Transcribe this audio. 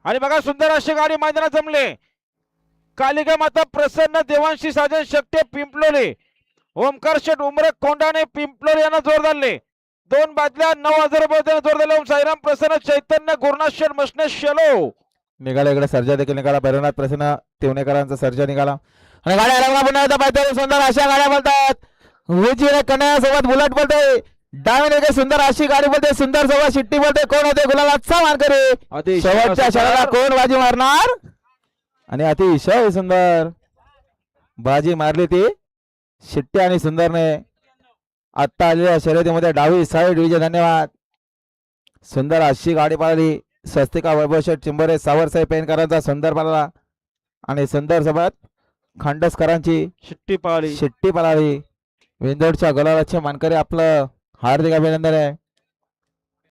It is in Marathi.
आणि बघा सुंदर अशी गाडी मैदानात जमले. कालिका माता प्रसन्न देवांशी साजन शक्ती पिंपलोली, ओमकार शेठ उमरे कोंडाने पिंपलोली यांना जोर धरले. 2 बादल्या 9,000 रुपये जोर दिले. ओम साईराम प्रसन्न चैतन्य गुरुनाथ शेठ मसने शेलो निघाला. इकडे सर्जा देखील निघाला. भैरवनाथ प्रसन्न तिवणेकरांचा सर्जा निघाला आणि गाड्या रंगला पुन्हा एकदा पाहिजे. सुंदर अशा गाड्या बोलतात. उजवीने कन्हैयासोबत बुलेट बोलते. डावीने सुंदर अशी गाडी बोलते. सुंदर सोबत शिट्टी बोलते. कोण होते गुलालाचा मानकरी. शेवटच्या क्षणाला कोण बाजी मारणार आणि अतिशय सुंदर बाजी मारली ती शिट्टी आणि सुंदरने. आत्ता आलेल्या शर्यतीमध्ये डावी साईड विजय. धन्यवाद. सुंदर अशी गाडी पळाली. स्वस्तिका वैभव शेठ चिंबोरे सावरसाहेब पेनकरांचा सुंदर पळाला आणि सुंदर सोबत खांडसकरांची शिट्टी पाळी. शिट्टी पळाली. विंदोडच्या गुलालाचे मानकरी आपलं हार्दिक अभिनंदन आहे.